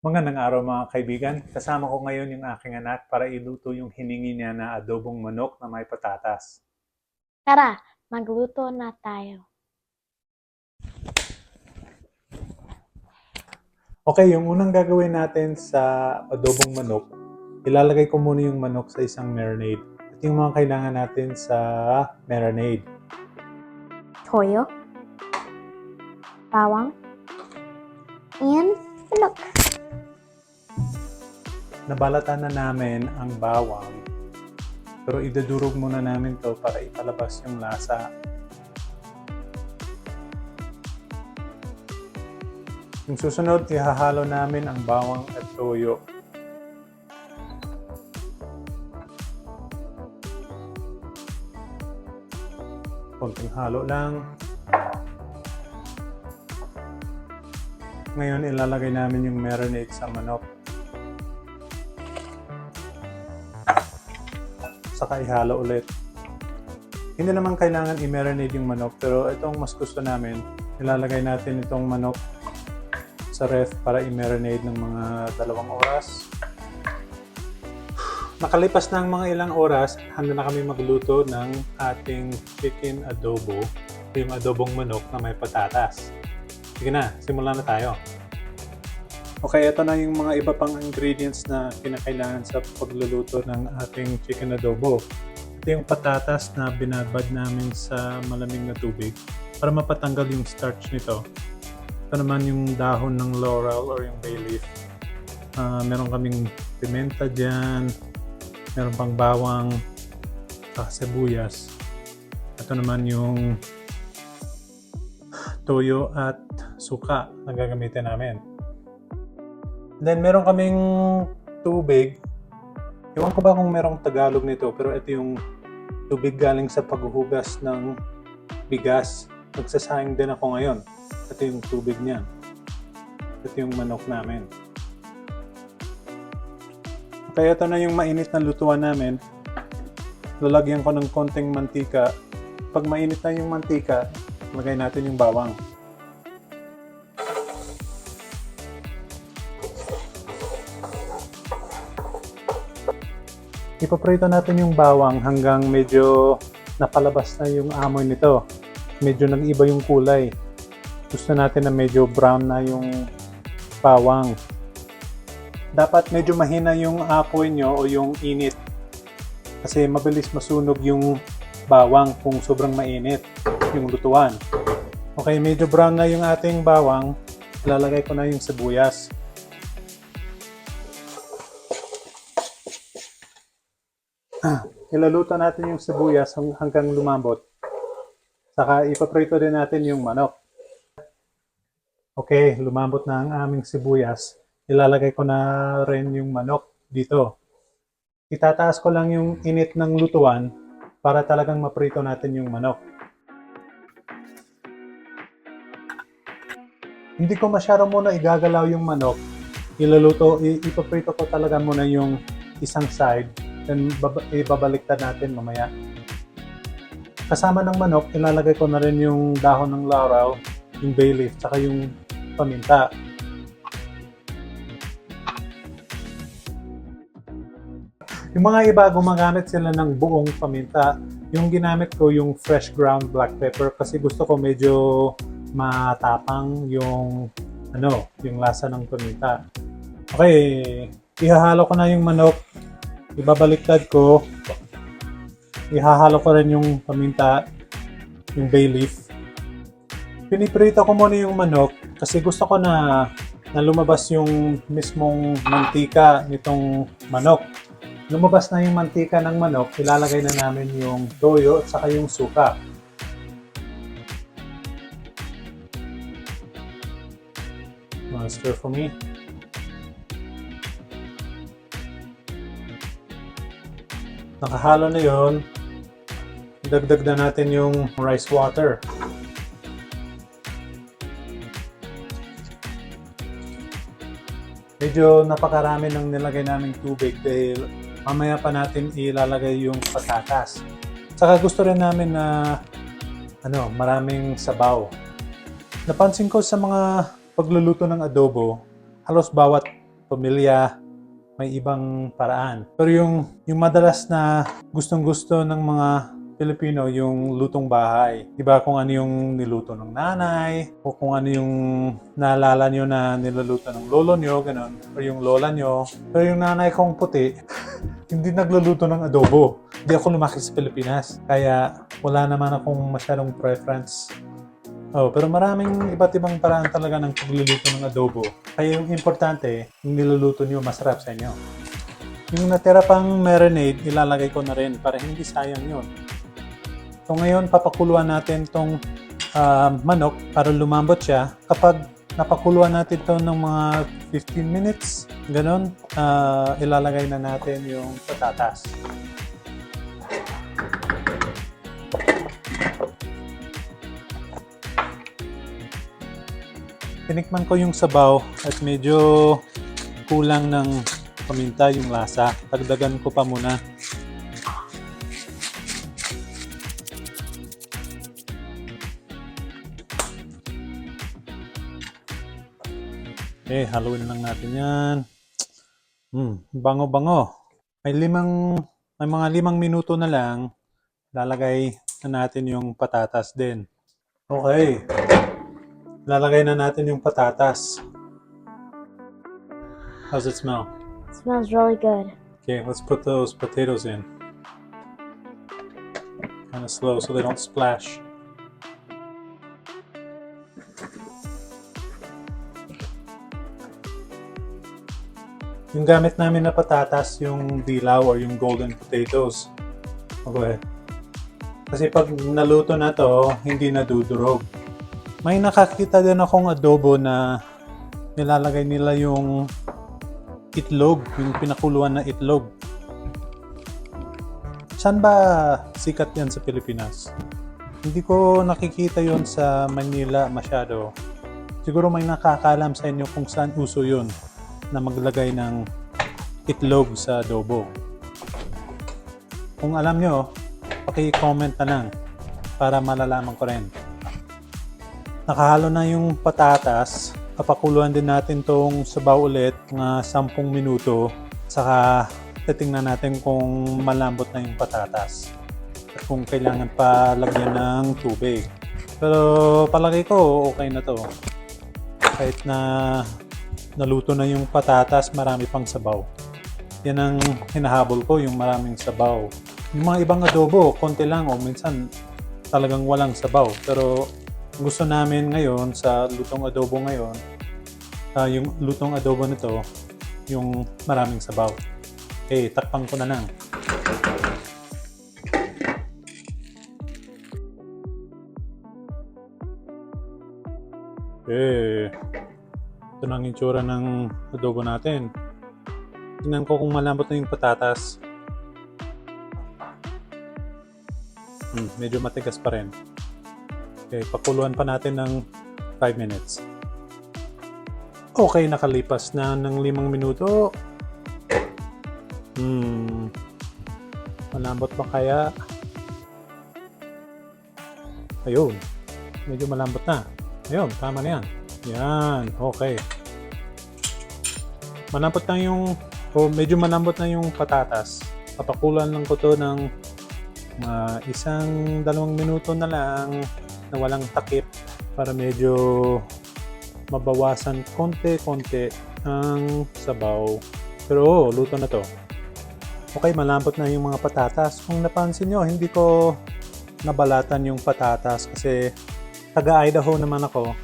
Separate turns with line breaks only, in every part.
Magandang araw mga kaibigan. Kasama ko ngayon yung aking anak para iluto yung hiningi niya na adobong manok na may patatas.
Tara, magluto na tayo.
Okay, yung unang gagawin natin sa adobong manok, ilalagay ko muna yung manok sa isang marinade. At yung mga kailangan natin sa marinade.
Toyo, bawang, and manok.
Nabalatan na namin ang bawang, pero idudurog muna namin to para ipalabas yung lasa. Yung susunod, ihahalo namin ang bawang at toyo. Konting halo lang. Ngayon, ilalagay namin yung marinade sa manok. Saka ihalo ulit. Hindi naman kailangan i-marinate yung manok, pero itong mas gusto namin, ilalagay natin itong manok sa ref para i-marinate ng mga 2 oras. Nakalipas na ang mga ilang oras, handa na kami magluto ng ating chicken adobo, yung adobong manok na may patatas. Sige na, simulan na tayo. Okay, ito na yung mga iba pang ingredients na kinakailangan sa pagluluto ng ating chicken adobo. Ito yung patatas na binabad namin sa malamig na tubig para mapatanggal yung starch nito. Ito naman yung dahon ng laurel or yung bay leaf. Meron kaming pimenta dyan, meron pang bawang, sibuyas. Ito naman yung toyo at suka na gagamitin namin. Then meron kaming tubig. Ewan ko ba kung merong Tagalog nito, pero ito yung tubig galing sa paghuhugas ng bigas. Nagsasayang din ako ngayon. Ito yung tubig niya. Ito yung manok namin. Kaya ito na yung mainit na lutuan namin. Lalagyan ko ng konting mantika. Pag mainit na yung mantika, lagay natin yung bawang. Ipaprito natin yung bawang hanggang medyo napalabas na yung amoy nito. Medyo nag-iba yung kulay. Gusto natin na medyo brown na yung bawang. Dapat medyo mahina yung apoy nyo o yung init. Kasi mabilis masunog yung bawang kung sobrang mainit yung lutuan. Okay, medyo brown na yung ating bawang. Ilalagay ko na yung sibuyas. Ilaluto natin yung sibuyas hanggang lumambot. Saka ipaprito din natin yung manok. Okay, lumambot na ang aming sibuyas. Ilalagay ko na rin yung manok dito. Itataas ko lang yung init ng lutuan para talagang maprito natin yung manok. Hindi ko masyado muna igagalaw yung manok. Ipaprito ko talaga muna yung isang side. Then ibabaliktad natin mamaya. Kasama ng manok, ilalagay ko na rin yung dahon ng laurel, yung bay leaf, tsaka yung paminta. Yung mga iba, gumagamit sila ng buong paminta. Yung ginamit ko, yung fresh ground black pepper kasi gusto ko medyo matapang yung yung lasa ng paminta. Okay, ihahalo ko na yung manok. Ibabaliktad ko. Ihahalo ko rin yung paminta, yung bay leaf. Piniprito ko muna yung manok kasi gusto ko na lumabas yung mismong mantika nitong manok. Lumabas na yung mantika ng manok, ilalagay na namin yung toyo at saka yung suka. Stir for me. Nakahalo na yon. Dagdag na natin yung rice water. Medyo napakarami ng nilagay naming tubig dahil mamaya pa natin ilalagay yung patatas. Saka gusto rin namin na maraming sabaw. Napansin ko sa mga pagluluto ng adobo, halos bawat pamilya, may ibang paraan. Pero yung madalas na gustong-gusto ng mga Pilipino, yung lutong bahay. Diba kung ano yung niluto ng nanay, o kung ano yung naalala nyo na niluluto ng lolo nyo, ganun, o yung lola nyo. Pero yung nanay kong puti, hindi nagluluto ng adobo. Hindi ako lumaki sa Pilipinas. Kaya wala naman akong masyadong preference. Oh, pero maraming iba't ibang paraan talaga ng pagluluto ng adobo. Kaya yung importante, yung niluluto nyo masarap sa inyo. Yung natira pang marinade, ilalagay ko na rin para hindi sayang yun. So ngayon, papakuluan natin tong manok para lumambot siya. Kapag napakuluan natin ito ng mga 15 minutes, ganun, ilalagay na natin yung patatas. Tinikman ko yung sabaw at medyo kulang ng paminta yung lasa. Dagdagan ko pa muna. Okay, haluin lang natin yan. Bango-bango. May mga 5 minuto na lang. Lalagay na natin yung patatas din. Okay. Lalagay na natin yung patatas. How's it smell?
It smells really good.
Okay, let's put those potatoes in. Kind of slow so they don't splash. Yung gamit namin na patatas, yung dilaw or yung golden potatoes. Okay. Kasi pag naluto na to, hindi nadudurog. May nakakita din akong adobo na nilalagay nila yung itlog, yung pinakuluan na itlog. Saan ba sikat yan sa Pilipinas? Hindi ko nakikita yon sa Manila masyado. Siguro may nakakaalam sa inyo kung saan uso yun na maglagay ng itlog sa adobo. Kung alam nyo, paki-comment na lang para malalaman ko rin. Nakahalo na yung patatas. Papakuluan din natin tong sabaw ulit mga 10 minuto. Saka titingnan natin kung malambot na yung patatas. At kung kailangan pa lagyan ng tubig. Pero palagay ko okay na to. Kahit na naluto na yung patatas, marami pang sabaw. Yan ang hinahabol ko, yung maraming sabaw. Yung mga ibang adobo, konti lang o minsan talagang walang sabaw. Pero gusto namin ngayon sa lutong adobo ngayon, yung lutong adobo nito, yung maraming sabaw. Okay, takpan ko na lang. Okay. Ito na ang itsura ng adobo natin. Tingnan ko kung malambot na yung patatas. Medyo matigas pa rin. Okay, pakuluan pa natin ng 5 minutes. Okay, nakalipas na ng 5 minuto. Malambot ba kaya? Ayun. Medyo malambot na. Ayun, tama na yan. Yan, okay. Malambot na medyo malambot na yung patatas. Papakulan lang ko to ng 1-2 minuto na lang na walang takip para medyo mabawasan konti-konti ang sabaw. Pero luto na to. Okay, malambot na yung mga patatas. Kung napansin nyo, hindi ko nabalatan yung patatas kasi taga-Idaho naman ako.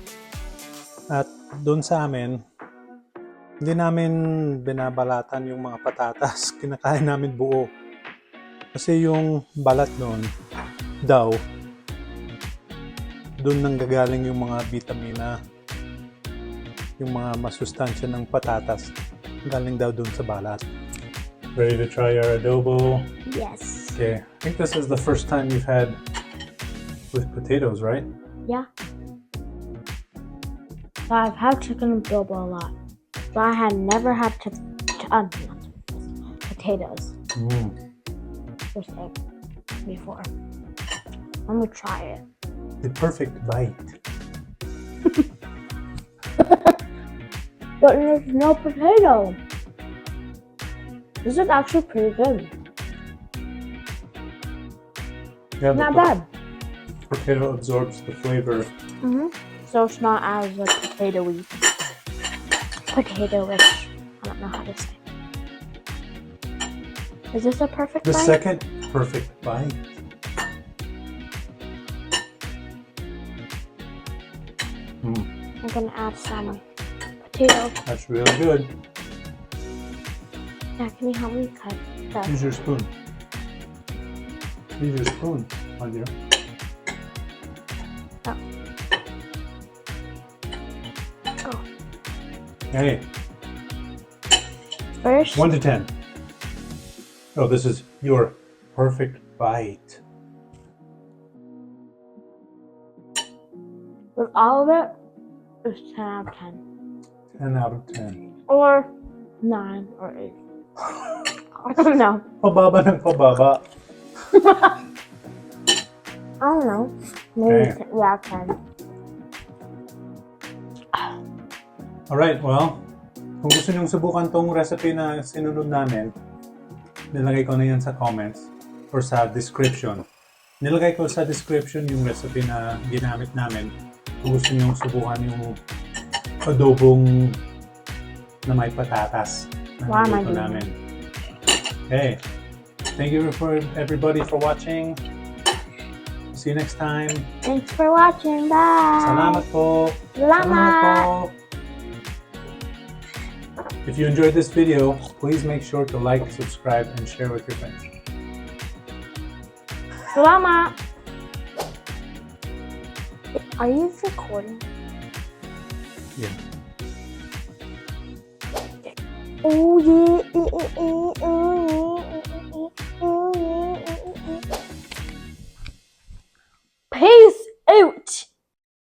At doon sa amin, hindi namin binabalatan yung mga patatas. Kinakain namin buo. Kasi yung balat doon, doon nanggagaling yung mga vitamina, yung mga masustansya ng patatas. Galing daw doon sa balat. Ready to try our adobo?
Yes.
Okay. I think this is the first time you've had with potatoes, right?
Yeah. So I've had chicken adobo a lot. But I had never had potatoes before. I'm gonna try it.
The perfect bite.
But there's no potato. This is actually pretty good.
Yeah,
Not
the
bad.
potato absorbs the flavor.
So it's not as like potatoey. Potato-ish. I don't know how to say. Is this a perfect
The
bite?
second perfect bite.
I'm gonna add some potato.
That's really good.
Yeah, can you help me cut the...
Use your spoon. Use your spoon, my dear.
Oh.
Hey,
First,
1 to 10. Oh, this is your perfect bite.
with all of it, it's 10 out of 10.
10 out of 10.
Or 9 or 8. I don't know.
Pababa ng pababa.
I don't know. Maybe
Okay.
10.
Alright, well, kung gusto nyong subukan tong recipe na sinunod namin, nilagay ko na yan sa comments or sa description. Nilagay ko sa description yung recipe na ginamit namin. Kung gusto nyong subukan yung adobong na may patatas
Why
na
am I
niluto
doing
namin. Okay. Thank you for everybody for watching. See you next time.
Thanks for watching. Bye.
Salamat po.
Salamat.
po. If you enjoyed this video, please make sure to like, subscribe, and share with your friends.
Salamat. Are you recording?
Yeah.
Oh yeah. Peace out.